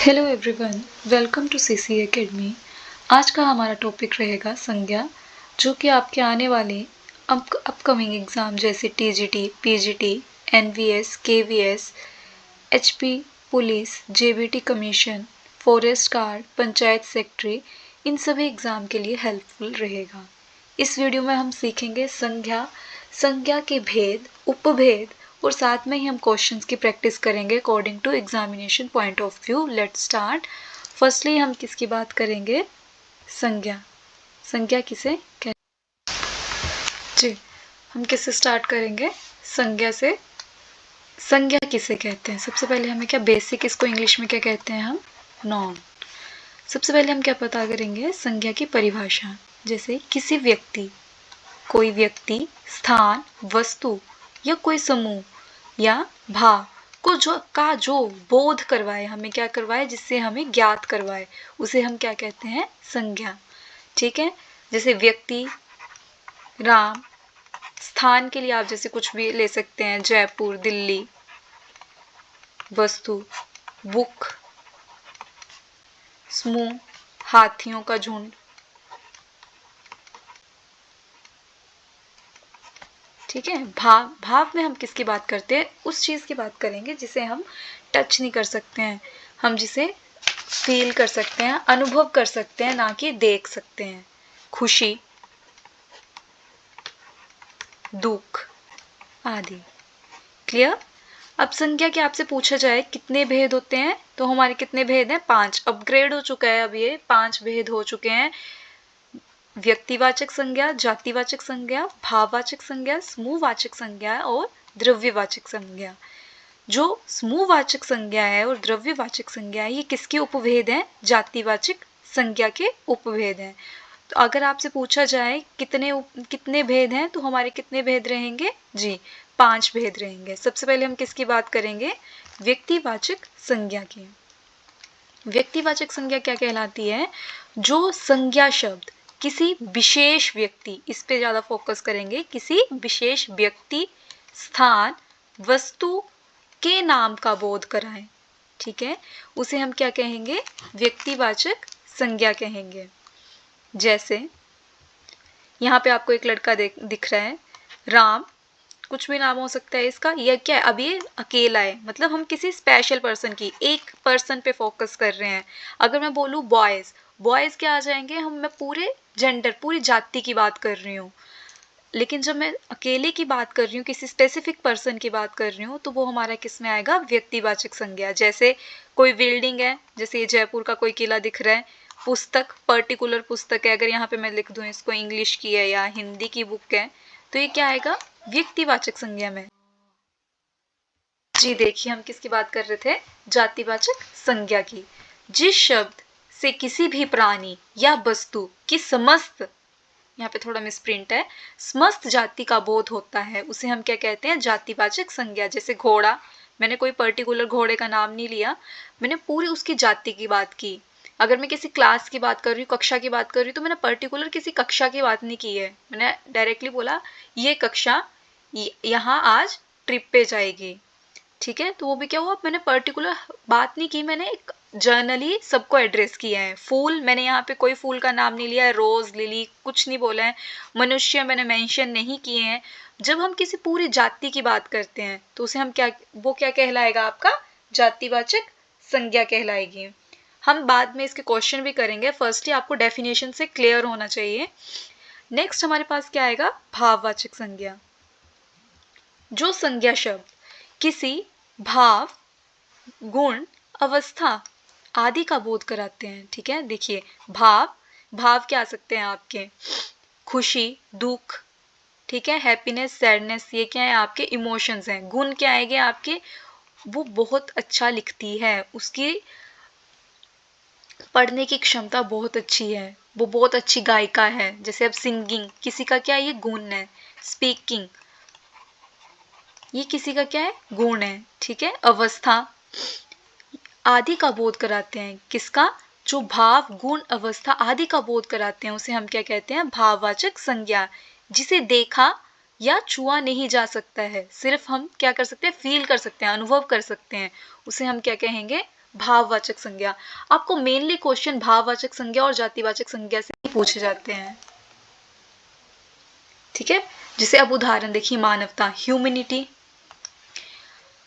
Hello everyone, welcome to CC academy. आज का हमारा टॉपिक रहेगा संज्ञा, जो कि आपके आने वाले अपकमिंग एग्ज़ाम जैसे TGT, PGT, NVS, KVS, HP, police, JBT commission, forest guard, panchayat secretary, इन सभी एग्ज़ाम के लिए हेल्पफुल रहेगा। इस वीडियो में हम सीखेंगे संज्ञा, संज्ञा के भेद, उपभेद और साथ में ही हम क्वेश्चंस की प्रैक्टिस करेंगे according to examination point of view. Let's start. Firstly हम किसकी बात करेंगे? संज्ञा। संज्ञा किसे कहते जी, हम किससे स्टार्ट करेंगे? संज्ञा से। संज्ञा किसे कहते हैं? सबसे पहले हमें क्या बेसिक, इसको इंग्लिश में क्या कहते हैं हम? नॉन। सबसे पहले हम क्या पता करेंगे? संज्ञा की परिभाषा। जैसे किसी व्यक्ति, कोई व्यक्ति, स्थान, वस्तु या कोई समूह या भाव को जो बोध करवाए, हमें क्या करवाए, जिससे हमें ज्ञात करवाए, उसे हम क्या कहते हैं? संज्ञा। ठीक है। जैसे व्यक्ति राम, स्थान के लिए आप जैसे कुछ भी ले सकते हैं, जयपुर, दिल्ली। वस्तु बुक, समूह हाथियों का झुंड। ठीक है। भाव में हम किसकी बात करते हैं? उस चीज़ की बात करेंगे जिसे हम टच नहीं कर सकते हैं, हम जिसे फील कर सकते हैं, अनुभव कर सकते हैं, ना कि देख सकते हैं। खुशी, दुख आदि। क्लियर? अब संज्ञा के आपसे पूछा जाए कितने भेद होते हैं, तो हमारे कितने भेद हैं? 5। अपग्रेड हो चुका है, अब ये 5 भेद हो चुके हैं। व्यक्तिवाचक संज्ञा, जातिवाचक संज्ञा, भाववाचक संज्ञा, समूहवाचक संज्ञा और द्रव्यवाचक संज्ञा। जो समूहवाचक संज्ञा है और द्रव्यवाचक संज्ञा है, ये किसके उपभेद हैं? जातिवाचक संज्ञा के उपभेद हैं। तो अगर आपसे पूछा जाए कितने भेद हैं, तो हमारे कितने भेद रहेंगे? जी, 5 भेद रहेंगे। सबसे पहले हम किसकी बात करेंगे? व्यक्तिवाचक संज्ञा की। व्यक्तिवाचक संज्ञा क्या कहलाती है? जो संज्ञा शब्द किसी विशेष व्यक्ति, इस पे ज्यादा फोकस करेंगे, किसी विशेष व्यक्ति, स्थान, वस्तु के नाम का बोध कराएं। ठीक है, उसे हम क्या कहेंगे? व्यक्तिवाचक संज्ञा कहेंगे। जैसे यहाँ पे आपको एक लड़का दिख रहा है, राम, कुछ भी नाम हो सकता है इसका। यह क्या है? अब ये अकेला है, मतलब हम किसी स्पेशल पर्सन की, एक पर्सन पे फोकस कर रहे हैं। अगर मैं बोलूँ बॉयज, बॉयज क्या आ जाएंगे? मैं पूरे जेंडर, पूरी जाति की बात कर रही हूँ। लेकिन जब मैं अकेले की बात कर रही हूँ, किसी स्पेसिफिक पर्सन की बात कर रही हूँ, तो वो हमारा किस में आएगा? व्यक्तिवाचक संज्ञा। जैसे कोई बिल्डिंग है, जैसे ये जयपुर का कोई किला दिख रहा है। पुस्तक, पर्टिकुलर पुस्तक है, अगर यहाँ पे मैं लिख दूँ इसको इंग्लिश की है या हिंदी की बुक है, तो ये क्या आएगा? व्यक्तिवाचक संज्ञा में। जी देखिए, हम किसकी बात कर रहे थे? जातिवाचक संज्ञा की। जिस शब्द से किसी भी प्राणी या वस्तु की समस्त, यहाँ पे थोड़ा मिसप्रिंट है, समस्त जाति का बोध होता है, उसे हम क्या कहते हैं? जातिवाचक संज्ञा। जैसे घोड़ा, मैंने कोई पर्टिकुलर घोड़े का नाम नहीं लिया, मैंने पूरी उसकी जाति की बात की। अगर मैं किसी क्लास की बात कर रही हूँ, कक्षा की बात कर रही हूँ, तो मैंने पर्टिकुलर किसी कक्षा की बात नहीं की है, मैंने डायरेक्टली बोला ये कक्षा यहाँ आज ट्रिप पे जाएगी। ठीक है, तो वो भी क्या हुआ? मैंने पर्टिकुलर बात नहीं की, मैंने एक जर्नली सबको एड्रेस किया है। फूल, मैंने यहाँ पे कोई फूल का नाम नहीं लिया है, रोज, लिली, कुछ नहीं बोला है। मनुष्य मैंने मेंशन नहीं किए हैं। जब हम किसी पूरी जाति की बात करते हैं, तो उसे हम क्या, वो क्या कहलाएगा? आपका जातिवाचक संज्ञा कहलाएगी। हम बाद में इसके क्वेश्चन भी करेंगे, फर्स्टली आपको डेफिनेशन से क्लियर होना चाहिए। नेक्स्ट हमारे पास क्या आएगा? भाववाचक संज्ञा। जो संज्ञा शब्द किसी भाव, गुण, अवस्था आदि का बोध कराते हैं। ठीक है, देखिए भाव क्या आ सकते हैं आपके? खुशी, दुख, ठीक है, हैप्पीनेस, सैडनेस, ये क्या है? आपके इमोशंस हैं। गुण क्या आएंगे आपके? वो बहुत अच्छा लिखती है, उसकी पढ़ने की क्षमता बहुत अच्छी है, वो बहुत अच्छी गायिका है। जैसे अब सिंगिंग, किसी का क्या है? ये गुण है। स्पीकिंग, ये किसी का क्या है? गुण है। ठीक है, अवस्था आदि का बोध कराते हैं। किसका? जो भाव, गुण, अवस्था आदि का बोध कराते हैं, उसे हम क्या कहते हैं? भाववाचक संज्ञा। जिसे देखा या छुआ नहीं जा सकता है, सिर्फ हम क्या कर सकते हैं? फील कर सकते हैं, अनुभव कर सकते हैं, उसे हम क्या कहेंगे? भाववाचक संज्ञा। आपको मेनली क्वेश्चन भाववाचक संज्ञा और जातिवाचक संज्ञा से ही पूछे जाते हैं, ठीक है। जैसे अब उदाहरण देखिए, मानवता, ह्यूमैनिटी,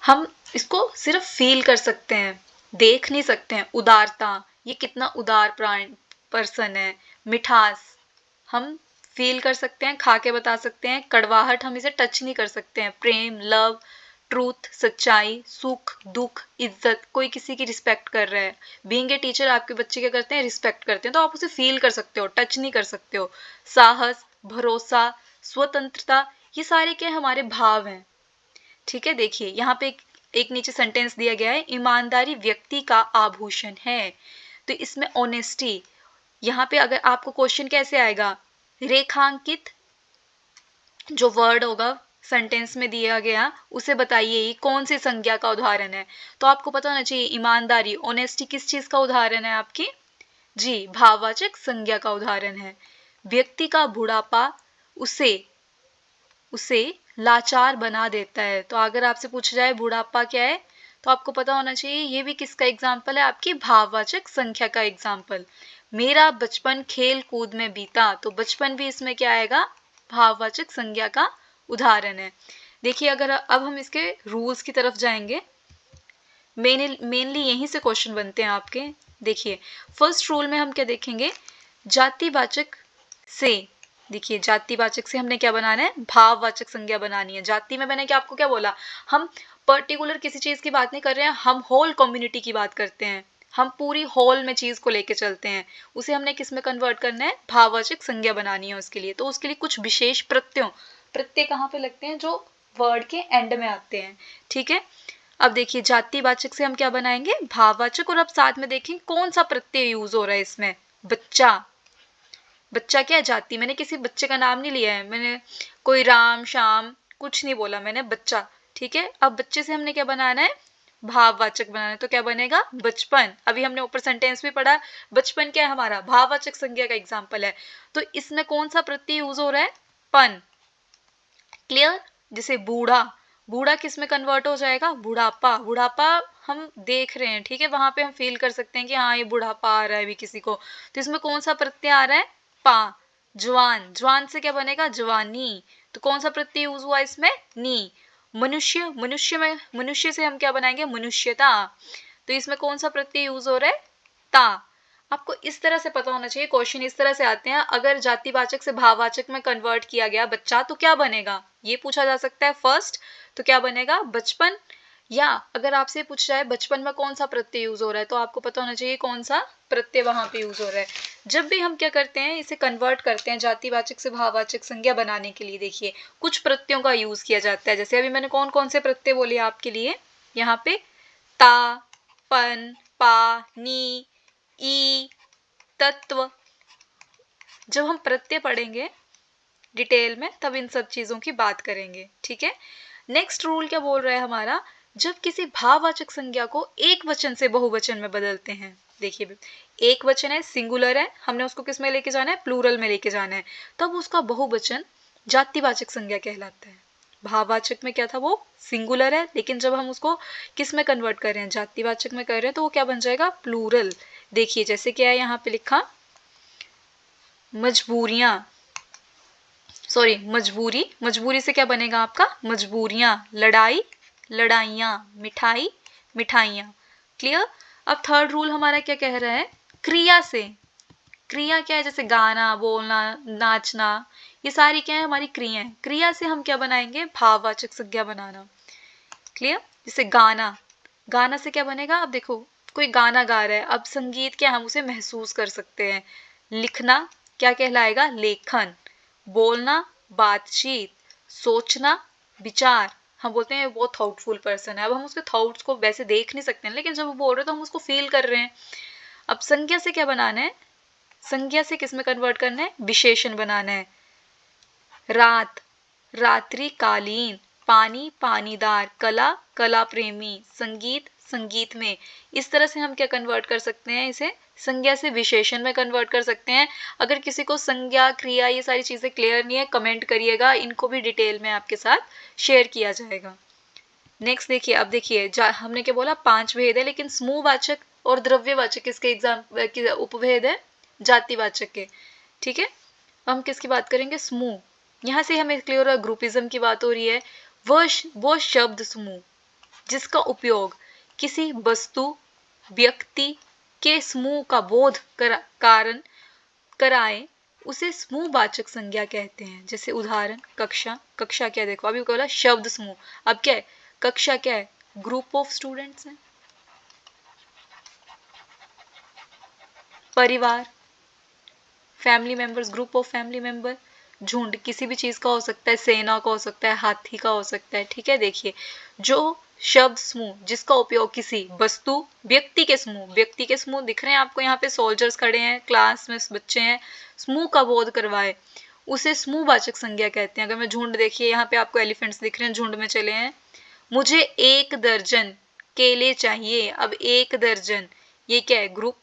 हम इसको सिर्फ फील कर सकते हैं, देख नहीं सकते हैं। उदारता, ये कितना उदार पर्सन है। मिठास, हम फील कर सकते हैं, खा के बता सकते हैं। कड़वाहट, हम इसे टच नहीं कर सकते हैं। प्रेम, लव, ट्रूथ, सच्चाई, सुख, दुख, इज्जत, कोई किसी की रिस्पेक्ट कर रहा है। बीइंग ए टीचर आपके बच्चे क्या करते हैं, रिस्पेक्ट करते हैं, तो आप उसे फील कर सकते हो, टच नहीं कर सकते हो। साहस, भरोसा, स्वतंत्रता, ये सारे क्या हमारे भाव हैं, ठीक है। देखिए यहाँ पे एक नीचे सेंटेंस दिया गया है, ईमानदारी व्यक्ति का आभूषण है। तो इसमें ऑनेस्टी, यहाँ पे अगर आपको क्वेश्चन कैसे आएगा, रेखांकित जो वर्ड होगा सेंटेंस में दिया गया उसे बताइए ये कौन सी संज्ञा का उदाहरण है। तो आपको पता होना चाहिए ईमानदारी, ऑनेस्टी किस चीज का उदाहरण है आपकी, जी भाववाचक संज्ञा का उदाहरण है। व्यक्ति का बुढ़ापा उसे लाचार बना देता है। तो अगर आपसे पूछा जाए बुढ़ापा क्या है, तो आपको पता होना चाहिए ये भी किसका एग्जाम्पल है, आपकी भाववाचक संख्या का एग्जाम्पल। मेरा बचपन खेल कूद में बीता, तो बचपन भी इसमें क्या आएगा, भाववाचक संज्ञा का उदाहरण है। देखिए अगर अब हम इसके रूल्स की तरफ जाएंगे, मेनली यहीं से क्वेश्चन बनते हैं आपके। देखिए फर्स्ट रूल में हम क्या देखेंगे, जातिवाचक से, देखिए जातिवाचक से हमने क्या बनाना है, भाववाचक संज्ञा बनानी है। जाति में मैंने क्या आपको क्या बोला, हम पर्टिकुलर किसी चीज की बात नहीं कर रहे हैं, हम होल कम्युनिटी की बात करते हैं, हम पूरी होल में चीज को लेके चलते हैं। उसे हमने किस में कन्वर्ट करना है, भाववाचक संज्ञा बनानी है उसके लिए। तो उसके लिए कुछ विशेष प्रत्यय कहाँ पे लगते हैं, जो वर्ड के एंड में आते हैं, ठीक है। अब देखिए जातिवाचक से हम क्या बनाएंगे, भाववाचक, और अब साथ में देखें कौन सा प्रत्यय यूज हो रहा है इसमें। बच्चा, बच्चा क्या है, जाति, मैंने किसी बच्चे का नाम नहीं लिया है, मैंने कोई राम श्याम कुछ नहीं बोला, मैंने बच्चा, ठीक है। अब बच्चे से हमने क्या बनाना है, भाववाचक बनाना है। तो क्या बनेगा, बचपन। अभी हमने ऊपर सेंटेंस में पढ़ा, बचपन क्या है हमारा, भाववाचक संज्ञा का एग्जाम्पल है। तो इसमें कौन सा प्रत्यय यूज हो रहा है, पन, क्लियर। जैसे बूढ़ा, बूढ़ा किस में कन्वर्ट हो जाएगा, बुढ़ापा, बुढ़ापा हम देख रहे हैं, ठीक है, वहां पे हम फील कर सकते हैं कि हाँ ये बुढ़ापा आ रहा है अभी किसी को। तो इसमें कौन सा प्रत्यय आ रहा है, पा। जवान, जवान से क्या बनेगा, जवानी। तो कौन सा प्रत्यय यूज हुआ इसमें, नी। मनुष्य, मनुष्य से हम क्या बनाएंगे, मनुष्यता। तो इसमें कौन सा प्रत्यय यूज हो रहा है, ता। आपको इस तरह से पता होना चाहिए, क्वेश्चन इस तरह से आते हैं। अगर जातिवाचक से भाववाचक में कन्वर्ट किया गया बच्चा, तो क्या बनेगा, ये पूछा जा सकता है फर्स्ट। तो क्या बनेगा, बचपन। या अगर आपसे पूछा जाए बचपन में कौन सा प्रत्यय यूज हो रहा है, तो आपको पता होना चाहिए कौन सा प्रत्यय वहां पे यूज हो रहा है। जब भी हम क्या करते हैं, इसे कन्वर्ट करते हैं जातिवाचक से भाववाचक संज्ञा बनाने के लिए, देखिए कुछ प्रत्ययों का यूज किया जाता है। जैसे अभी मैंने कौन कौन से प्रत्यय बोले आपके लिए, यहाँ पे ता, पन, पा, नी, ई, तत्व। जब हम प्रत्यय पढ़ेंगे डिटेल में तब इन सब चीजों की बात करेंगे, ठीक है। नेक्स्ट रूल क्या बोल रहा है हमारा, जब किसी भाववाचक संज्ञा को एक वचन से बहुवचन में बदलते हैं। देखिए एक वचन है, सिंगुलर है, हमने उसको किस में लेके जाना है, प्लूरल में लेके जाना है, तब उसका बहुवचन जातिवाचक संज्ञा कहलाता है। भाववाचक में क्या था, वो सिंगुलर है, लेकिन जब हम उसको किस में कन्वर्ट कर रहे हैं, जातिवाचक में कर रहे हैं, तो वो क्या बन जाएगा, प्लूरल। देखिए जैसे क्या है यहाँ पे लिखा, मजबूरियां, सॉरी मजबूरी, मजबूरी से क्या बनेगा आपका, मजबूरियां। लड़ाई, लड़ाइयां। मिठाई, मिठाइयां। क्लियर। अब थर्ड रूल हमारा क्या कह रहा है, क्रिया से। क्रिया क्या है, जैसे गाना, बोलना, नाचना, ये सारी क्या है हमारी क्रियाएं। क्रिया से हम क्या बनाएंगे, भाववाचक संज्ञा बनाना। क्लियर। जैसे गाना, गाना से क्या बनेगा, अब देखो कोई गाना गा रहा है, अब संगीत क्या, हम उसे महसूस कर सकते हैं। लिखना क्या कहलाएगा, लेखन। बोलना, बातचीत। सोचना, विचार। हम बोलते हैं वो थॉटफुल पर्सन है, अब हम उसके थॉट्स को वैसे देख नहीं सकते हैं, लेकिन जब वो बोल रहे हैं तो हम उसको फील कर रहे हैं। अब संज्ञा से क्या बनाना है, संज्ञा से किस में कन्वर्ट करना है, विशेषण बनाना है। रात, रात्रिकालीन। पानी, पानीदार। कला, कला प्रेमी। संगीत, संगीत में। इस तरह से हम क्या कन्वर्ट कर सकते हैं, इसे संज्ञा से विशेषण में कन्वर्ट कर सकते हैं। अगर किसी को संज्ञा, क्रिया, ये सारी चीजें क्लियर नहीं है, कमेंट करिएगा, इनको भी डिटेल में आपके साथ शेयर किया जाएगा। नेक्स्ट देखिए, अब देखिए हमने क्या बोला, 5 भेद है, लेकिन समूहवाचक और द्रव्यवाचक किसके उपभेद है, जातिवाचक के। ठीक है, हम किसकी बात करेंगे, समूह। यहाँ से हमें क्लियर है ग्रुपिज्म की बात हो रही है। वो शब्द समूह जिसका उपयोग किसी वस्तु व्यक्ति के समूह का बोध कारण कराए उसे समूहवाचक संज्ञा कहते हैं। जैसे उदाहरण, कक्षा। कक्षा क्या, देखो अभी बोला शब्द समूह, अब क्या है, कक्षा क्या है, ग्रुप ऑफ स्टूडेंट्स है। परिवार, family members, group of family member. झुंड किसी भी चीज का हो सकता है, सेना का हो सकता है, हाथी का हो सकता है। ठीक है, देखिए जो शब्द समूह जिसका उपयोग किसी वस्तु व्यक्ति के समूह दिख रहे हैं आपको, यहाँ पे सोल्जर्स खड़े हैं, क्लास में बच्चे हैं, समूह का बोध करवाए उसे समूहवाचक संज्ञा कहते हैं। अगर मैं झुंड, देखिए यहाँ पे आपको एलिफेंट्स दिख रहे हैं, झुंड में चले हैं। मुझे 1 दर्जन केले चाहिए, अब 1 दर्जन ये क्या है, ग्रुप।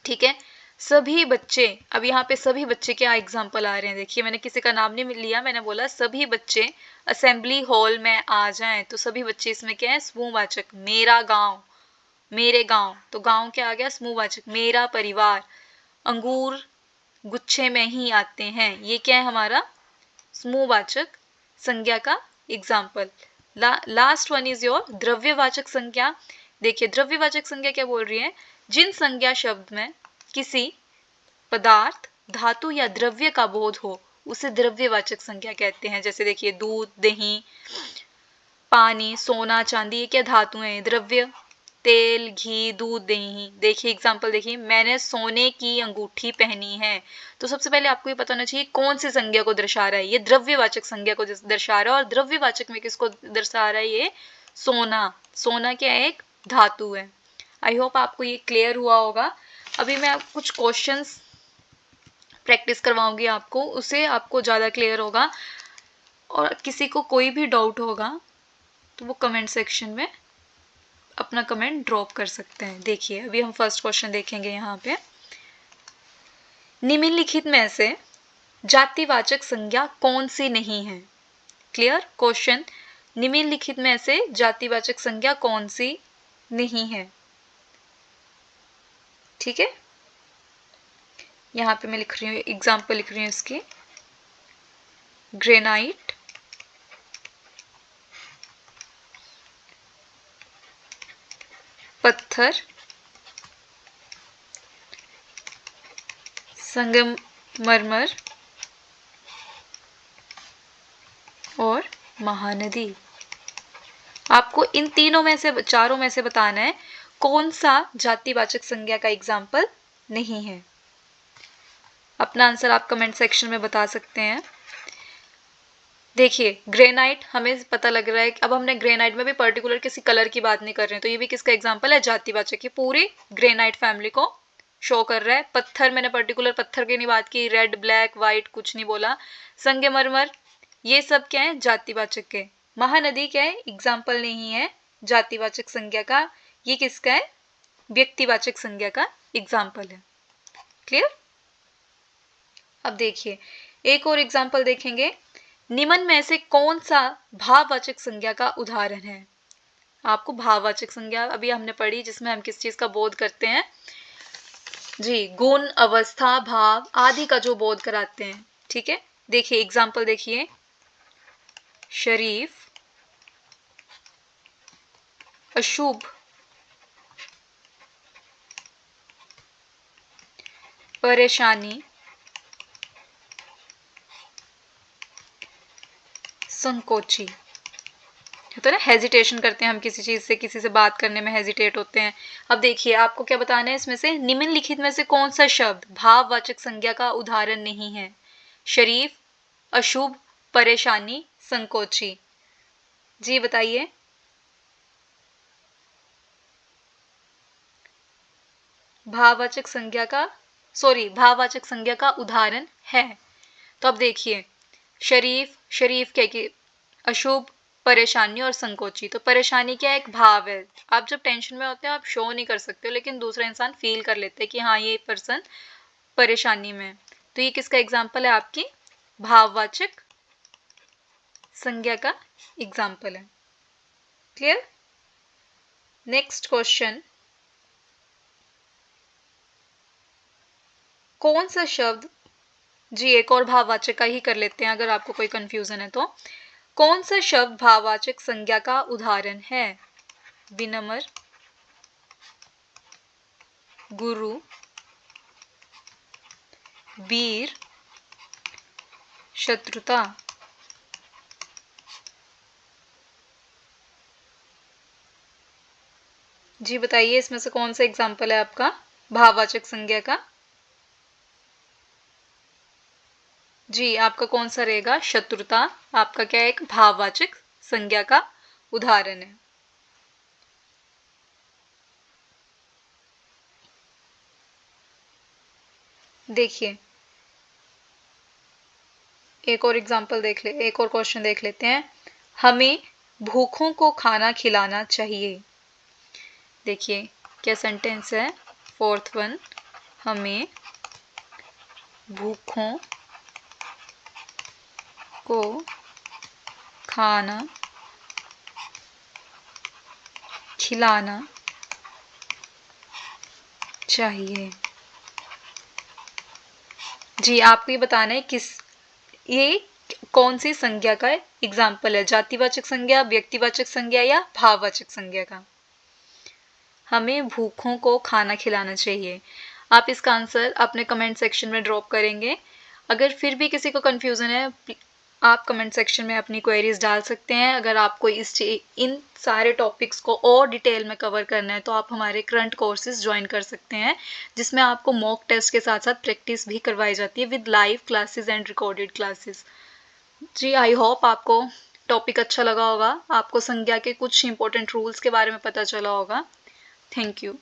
ठीक है, सभी बच्चे, अब यहाँ पे सभी बच्चे क्या एग्जाम्पल आ रहे हैं, देखिए मैंने किसी का नाम नहीं लिया, मैंने बोला सभी बच्चे असेंबली हॉल में आ जाएं, तो सभी बच्चे इसमें क्या है, समूहवाचक। मेरा गांव, मेरे गांव, तो गांव क्या आ गया, समूहवाचक। मेरा परिवार, अंगूर गुच्छे में ही आते हैं, ये क्या है हमारा समूहवाचक संज्ञा का example. Last one is your द्रव्यवाचक संज्ञा। देखिए द्रव्यवाचक संज्ञा क्या बोल रही है, जिन संज्ञा शब्द में किसी पदार्थ, धातु या द्रव्य का बोध हो उसे द्रव्यवाचक संज्ञा कहते हैं। जैसे देखिए दूध, दही, पानी, सोना, चांदी, ये क्या धातु हैं, द्रव्य। तेल, घी, दूध, दही। देखिए एग्जाम्पल देखिए, मैंने सोने की अंगूठी पहनी है। तो सबसे पहले आपको ये पता होना चाहिए कौन सी संज्ञा को दर्शा रहा है, ये द्रव्यवाचक संज्ञा को दर्शा रहा है। और द्रव्यवाचक में किसको दर्शा रहा है, ये सोना। सोना क्या है, एक धातु है। आई होप आपको ये क्लियर हुआ होगा। अभी मैं कुछ क्वेश्चंस प्रैक्टिस करवाऊंगी आपको, उससे आपको ज़्यादा क्लियर होगा। और किसी को कोई भी डाउट होगा तो वो कमेंट सेक्शन में अपना कमेंट ड्रॉप कर सकते हैं। देखिए अभी हम फर्स्ट क्वेश्चन देखेंगे यहाँ पे, निम्नलिखित में से जातिवाचक संज्ञा कौन सी नहीं है। क्लियर क्वेश्चन, निम्नलिखित में से जातिवाचक संज्ञा कौन सी नहीं है। ठीक है, यहाँ पे मैं लिख रही हूँ, एग्जाम्पल लिख रही हूँ इसकी। ग्रेनाइट, पत्थर, संगमरमर और महानदी। आपको इन तीनों में से, चारों में से बताना है कौन सा जातिवाचक संज्ञा का एग्जाम्पल नहीं है। अपना आंसर आप कमेंट सेक्शन में बता सकते हैं। देखिए ग्रेनाइट हमें पता लग रहा है कि अब हमने ग्रेनाइट में भी पर्टिकुलर किसी कलर की बात नहीं कर रहे हैं, तो ये भी किसका एग्जाम्पल है, जातिवाचक। ये पूरी ग्रेनाइट फैमिली को शो कर रहा है। पत्थर, मैंने पर्टिकुलर पत्थर की नहीं बात की, रेड ब्लैक वाइट कुछ नहीं बोला। संगमरमर, ये सब क्या है, जातिवाचक के। महानदी क्या है, एग्जाम्पल नहीं है जातिवाचक संज्ञा का, ये किसका है, व्यक्तिवाचक संज्ञा का एग्जाम्पल है। क्लियर। अब देखिए एक और एग्जाम्पल देखेंगे, निम्न में से कौन सा भाववाचक संज्ञा का उदाहरण है। आपको भाववाचक संज्ञा अभी हमने पढ़ी, जिसमें हम किस चीज का बोध करते हैं जी, गुण, अवस्था, भाव आदि का जो बोध कराते हैं। ठीक है, देखिए एग्जाम्पल देखिए, शरीफ, अशुभ, परेशानी, संकोची। तो ना हेजिटेशन करते हैं हम किसी चीज से, किसी से बात करने में हेजिटेट होते हैं। अब देखिए आपको क्या बताना है, इसमें से निम्नलिखित में से कौन सा शब्द भाववाचक संज्ञा का उदाहरण नहीं है। शरीफ, अशुभ, परेशानी, संकोची। जी बताइए। भाववाचक संज्ञा का, भाववाचक संज्ञा का उदाहरण है। तो अब देखिए शरीफ, शरीफ क्या कि अशुभ, परेशानी और संकोची। तो परेशानी क्या है, एक भाव है। आप जब टेंशन में होते हैं आप शो नहीं कर सकते हो, लेकिन दूसरा इंसान फील कर लेते हैं कि हाँ ये पर्सन परेशानी में। तो ये किसका एग्जाम्पल है, आपकी भाववाचक संज्ञा का एग्जाम्पल है। क्लियर? नेक्स्ट क्वेश्चन, कौन सा शब्द, जी एक और भाववाचक का ही कर लेते हैं अगर आपको कोई कंफ्यूजन है तो। कौन सा शब्द भाववाचक संज्ञा का उदाहरण है? विनम्र, गुरु, वीर, शत्रुता। जी बताइए, इसमें से कौन सा एग्जाम्पल है आपका भाववाचक संज्ञा का? जी आपका कौन सा रहेगा? शत्रुता आपका क्या है? एक भाववाचक संज्ञा का उदाहरण है। देखिए एक और एग्जाम्पल देख ले, एक और क्वेश्चन देख लेते हैं। हमें भूखों को खाना खिलाना चाहिए। देखिए क्या सेंटेंस है? फोर्थ वन, हमें भूखों को खाना खिलाना चाहिए। जी आपको ये बताना है किस, ये कौन सी संज्ञा का एग्जाम्पल है? जातिवाचक संज्ञा, व्यक्तिवाचक संज्ञा या भाववाचक संज्ञा का? हमें भूखों को खाना खिलाना चाहिए। आप इसका आंसर अपने कमेंट सेक्शन में ड्रॉप करेंगे। अगर फिर भी किसी को कंफ्यूजन है, आप कमेंट सेक्शन में अपनी क्वेरीज डाल सकते हैं। अगर आपको इन सारे टॉपिक्स को और डिटेल में कवर करना है तो आप हमारे करंट कोर्सेज ज्वाइन कर सकते हैं, जिसमें आपको मॉक टेस्ट के साथ साथ प्रैक्टिस भी करवाई जाती है with live classes and recorded classes. जी आई होप आपको टॉपिक अच्छा लगा होगा, आपको संज्ञा के कुछ इंपॉर्टेंट रूल्स के बारे में पता चला होगा। Thank you.